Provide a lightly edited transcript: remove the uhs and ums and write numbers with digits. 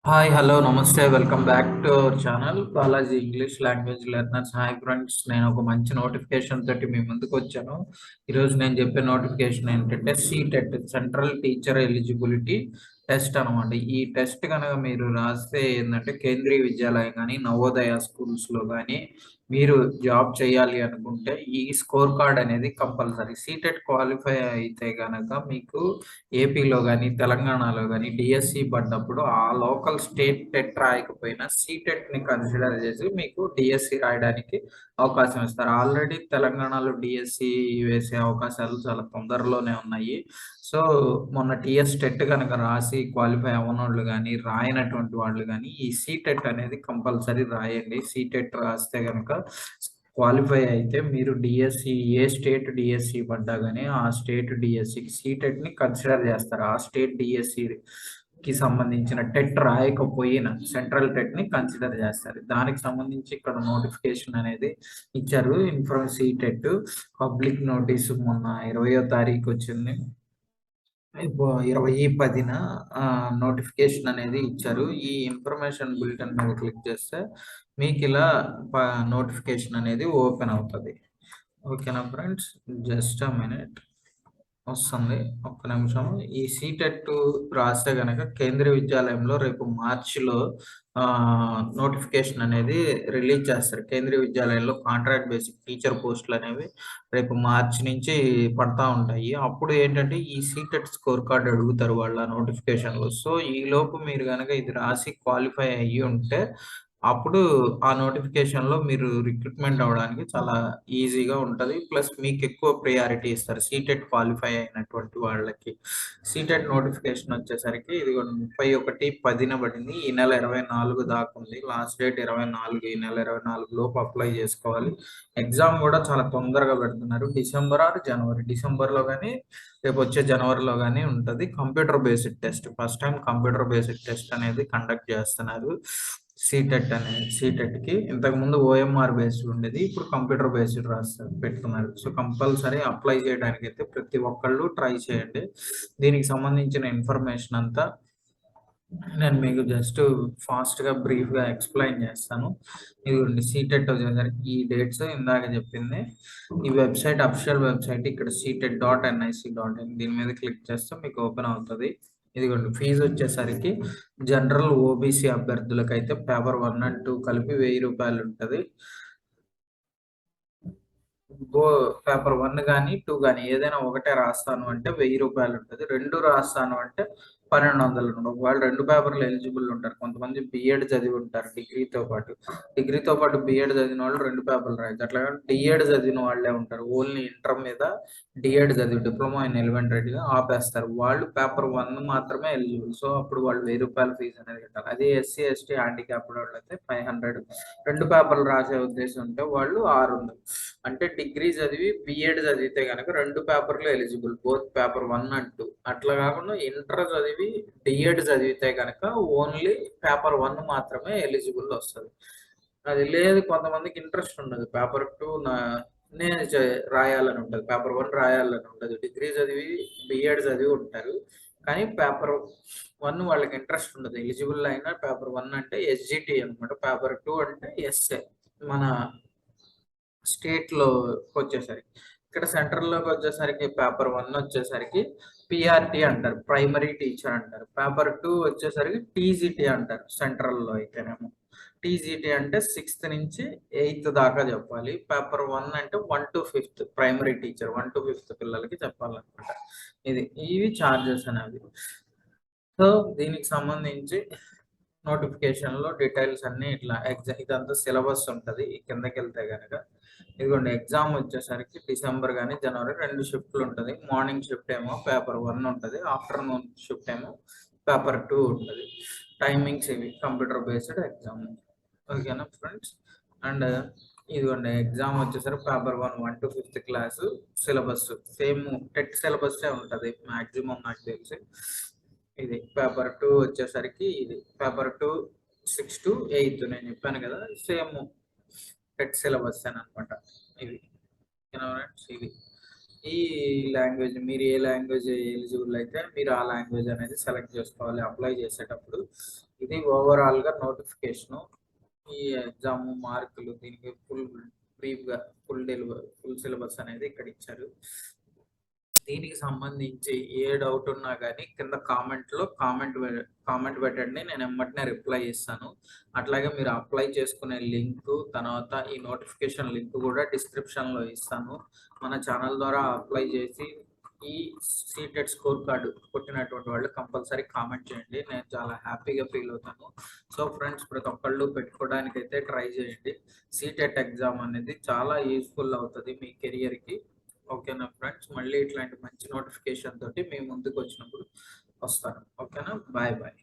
Hi hello నమస్తే welcome back to our channel Balaji English language learners. Hi friends, నేను ఒక మంచి నోటిఫికేషన్ తోటి మీ ముందుకు వచ్చాను. ఈరోజు నేను చెప్పే నోటిఫికేషన్ ఏంటంటే CTET central teacher eligibility test అనమాట. ఈ టెస్ట్ కనుక మీరు రాస్తే ఏంటంటే కేంద్రీయ విద్యాలయం కానీ నవోదయ స్కూల్స్లో కానీ మీరు జాబ్ చేయాలి అనుకుంటే ఈ స్కోర్ కార్డ్ అనేది కంపల్సరీ. CTET క్వాలిఫై అయితే కనుక మీకు ఏపీలో కానీ తెలంగాణలో కానీ డిఎస్సి పడ్డప్పుడు ఆ లోకల్ స్టేట్ టెట్ రాయకపోయినా CTET ని కన్సిడర్ చేసి మీకు డిఎస్సి రాయడానికి అవకాశం ఇస్తారు. ఆల్రెడీ తెలంగాణలో డిఎస్సి వేసే అవకాశాలు చాలా తొందరలోనే ఉన్నాయి. సో మొన్న టిఎస్ టెట్ కనుక రాసి క్వాలిఫై అవ్వనోళ్ళు కానీ రాయనటువంటి వాళ్ళు కానీ ఈ CTET అనేది కంపల్సరీ రాయండి. CTET రాస్తే కనుక క్వాలిఫై అయితే మీరు డిఎస్సి ఏ స్టేట్ డిఎస్సి పడ్డా కానీ ఆ స్టేట్ డిఎస్సికి CTET ని కన్సిడర్ చేస్తారు. ఆ స్టేట్ డిఎస్సికి సంబంధించిన టెట్ రాయకపోయినా సెంట్రల్ టెట్ ని కన్సిడర్ చేస్తారు. దానికి సంబంధించి ఇక్కడ నోటిఫికేషన్ అనేది ఇచ్చారు. CTET పబ్లిక్ నోటీసు మొన్న 20వ తారీఖు వచ్చింది. 20/10న నోటిఫికేషన్ అనేది ఇచ్చారు. ఈ ఇన్ఫర్మేషన్ బులెటిన్ మీద క్లిక్ చేస్తే మీకు ఇలా నోటిఫికేషన్ అనేది ఓపెన్ అవుతుంది. ఓకేనా ఫ్రెండ్స్, జస్ట్ అ మినిట్ వస్తుంది, ఒక్క నిమిషం. ఈ CTET రాస్తే గనక కేంద్రీయ విద్యాలయంలో రేపు మార్చిలో నోటిఫికేషన్ అనేది రిలీజ్ చేస్తారు. కేంద్రీయ విద్యాలయంలో కాంట్రాక్ట్ బేసిక్ టీచర్ పోస్టులు అనేవి రేపు మార్చి నుంచి పడతా ఉంటాయి. అప్పుడు ఏంటంటే ఈ CTET స్కోర్ కార్డ్ అడుగుతారు వాళ్ళ నోటిఫికేషన్లో. సో ఈ లోపు మీరు కనుక ఇది రాసి క్వాలిఫై అయ్యి ఉంటే అప్పుడు ఆ నోటిఫికేషన్లో మీరు రిక్రూట్మెంట్ అవ్వడానికి చాలా ఈజీగా ఉంటుంది. ప్లస్ మీకు ఎక్కువ ప్రియారిటీ ఇస్తారు CTET క్వాలిఫై అయినటువంటి వాళ్ళకి. CTET నోటిఫికేషన్ వచ్చేసరికి ఇది 31/10న పడింది. ఈ నెల 24 దాకా ఉంది. Last date 24. ఈ నెల 24 లోపు అప్లై చేసుకోవాలి. ఎగ్జామ్ కూడా చాలా తొందరగా పెడుతున్నారు. డిసెంబర్ ఆర్ జనవరి, డిసెంబర్లో కానీ రేపు వచ్చే జనవరిలో కానీ ఉంటుంది. Computer based test, first time computer based test అనేది కండక్ట్ చేస్తున్నారు. CTET కి ఇంతకు ముందు OMR బేస్డ్ ఉండేది, ఇప్పుడు కంప్యూటర్ బేస్డ్ రాస్తారు పెట్టుకున్నారు. సో కంపల్సరీ అప్లై చేయడానికి అయితే ప్రతి ఒక్కళ్ళు ట్రై చేయండి. దీనికి సంబంధించిన ఇన్ఫర్మేషన్ అంతా నేను మీకు జస్ట్ ఫాస్ట్గా బ్రీఫ్గా ఎక్స్ప్లెయిన్ చేస్తాను. ఇదిగోండి CTET వచ్చేసరికి ఈ డేట్స్ ఇందాక చెప్పింది. ఈ వెబ్సైట్ అఫిషియల్ వెబ్సైట్ ఇక్కడ CTET.nic.in, దీని మీద క్లిక్ చేస్తే మీకు ఓపెన్ అవుతుంది. ఇదిగోండి ఫీజు వచ్చేసరికి జనరల్ ఓబీసీ అభ్యర్థులకైతే పేపర్ 1 and 2 కలిపి 1000 రూపాయలు ఉంటుంది. పేపర్ 1 కానీ 2 కానీ ఏదైనా ఒకటే రాస్తాను అంటే 1000 రూపాయలు ఉంటుంది. 2 రాస్తాను అంటే 1200 ఉంటుంది. ఒకవేళ 2 పేపర్లు ఎలిజిబుల్ ఉంటారు. కొంతమంది బిఎడ్ చదివి ఉంటారు డిగ్రీతో పాటు బిఎడ్ చదివిన వాళ్ళు 2 పేపర్లు రాయొచ్చు. అట్లా డిఎడ్ చదివిన వాళ్ళే ఉంటారు. ఓన్లీ ఇంటర్ మీద డిఎడ్ చదివి డిప్లొమా ఇన్ ఎలిమెంటరీగా ఆపేస్తారు. వాళ్ళు పేపర్ 1 మాత్రమే ఎలిజిబుల్. సో అప్పుడు వాళ్ళు 1000 రూపాయల ఫీజు అనేది కట్టాలి. అదే SC ST హ్యాండిక్యాప్డ్ వాళ్ళు అయితే 500. 2 పేపర్లు రాసే ఉద్దేశం ఉంటే వాళ్ళు 600. అంటే డిగ్రీ చదివి బిఎడ్ చదివితే కనుక 2 పేపర్లు ఎలిజిబుల్, బోత్ పేపర్ 1 and 2. అట్లా కాకుండా ఇంటర్ చదివి డిఎడ్ చదివితే కనుక ఓన్లీ పేపర్ 1 మాత్రమే ఎలిజిబుల్ వస్తుంది. అది లేదు, కొంతమందికి ఇంట్రెస్ట్ ఉండదు, పేపర్ 2 నేను రాయాలని ఉంటుంది, పేపర్ 1 రాయాలని ఉండదు. డిగ్రీ చదివి బిఎడ్ చదివి ఉంటారు కానీ పేపర్ 1 వాళ్ళకి ఇంట్రెస్ట్ ఉండదు. ఎలిజిబుల్ అయినా పేపర్ 1 అంటే SGT అనమాట, పేపర్ 2 అంటే ఎస్ఏ. మన స్టేట్లో వచ్చేసరికి ఇక్కడ సెంట్రల్లోకి వచ్చేసరికి పేపర్ 1 వచ్చేసరికి PRT అంటారు, ప్రైమరీ టీచర్ అంటారు. పేపర్ 2 వచ్చేసరికి TGT అంటారు. సెంట్రల్లో అయితేనేమో TGT అంటే 6th నుంచి 8th దాకా చెప్పాలి. పేపర్ 1 అంటే 1 to 5th primary teacher, 1 to 5th పిల్లలకి చెప్పాలన్నమాట. ఇవి ఛార్జెస్ అనేవి. సో దీనికి సంబంధించి నోటిఫికేషన్లో డీటెయిల్స్ అన్నీ ఇట్లా ఇదంతా సిలబస్ ఉంటుంది. కిందకి వెళ్తే కనుక ఇదిగోండి ఎగ్జామ్ వచ్చేసరికి డిసెంబర్ కానీ జనవరి 2 షిఫ్ట్లు ఉంటుంది. మార్నింగ్ షిఫ్ట్ ఏమో పేపర్ 1 ఉంటుంది, ఆఫ్టర్నూన్ షిఫ్ట్ ఏమో పేపర్ 2 ఉంటుంది. టైమింగ్స్ ఇవి, కంప్యూటర్ బేస్డ్ ఎగ్జామ్. ఓకేనా ఫ్రెండ్స్. అండ్ ఇదిగోండి ఎగ్జామ్ వచ్చేసరికి paper 1 1 to 5th class syllabus same TET సిలబస్సే ఉంటుంది మ్యాక్సిమం నాకు తెలిసి. ఇది పేపర్ 2 వచ్చేసరికి ఇది పేపర్ 2 6 to 8 నేను చెప్పాను కదా, సేమ్ టెట్ సిలబస్ అని అనమాట. ఇది ఇది ఈ లాంగ్వేజ్, మీరు ఏ లాంగ్వేజ్ ఎలిజిబుల్ అయితే మీరు ఆ లాంగ్వేజ్ అనేది సెలెక్ట్ చేసుకోవాలి అప్లై చేసేటప్పుడు. ఇది ఓవరాల్గా నోటిఫికేషను. ఈ ఎగ్జామ్ మార్కులు దీనికి బ్రీఫ్గా ఫుల్ సిలబస్ అనేది ఇక్కడ ఇచ్చారు. దీనికి సంబంధించి ఏ డౌట్ ఉన్నా కానీ కింద కామెంట్ పెట్టండి, నేను ఎమ్మటనే రిప్లై ఇస్తాను. అట్లాగే మీరు అప్లై చేసుకునే లింక్, తర్వాత ఈ నోటిఫికేషన్ లింక్ కూడా డిస్క్రిప్షన్లో ఇస్తాను. మన ఛానల్ ద్వారా అప్లై చేసి ఈ సీటెట్ స్కోర్ కార్డు కొట్టినటువంటి వాళ్ళు కంపల్సరీ కామెంట్ చేయండి, నేను చాలా హ్యాపీగా ఫీల్ అవుతాను. సో ఫ్రెండ్స్, ప్రతి ఒక్కళ్ళు పెట్టుకోవడానికి అయితే ట్రై చేయండి. సీటెట్ ఎగ్జామ్ అనేది చాలా యూస్ఫుల్ అవుతుంది మీ కెరియర్కి. ఓకేనా ఫ్రెండ్స్, మళ్ళీ ఇట్లాంటి మంచి నోటిఫికేషన్ తోటి మేము ముందుకు వచ్చినప్పుడు వస్తాను. ఓకేనా, బాయ్ బాయ్.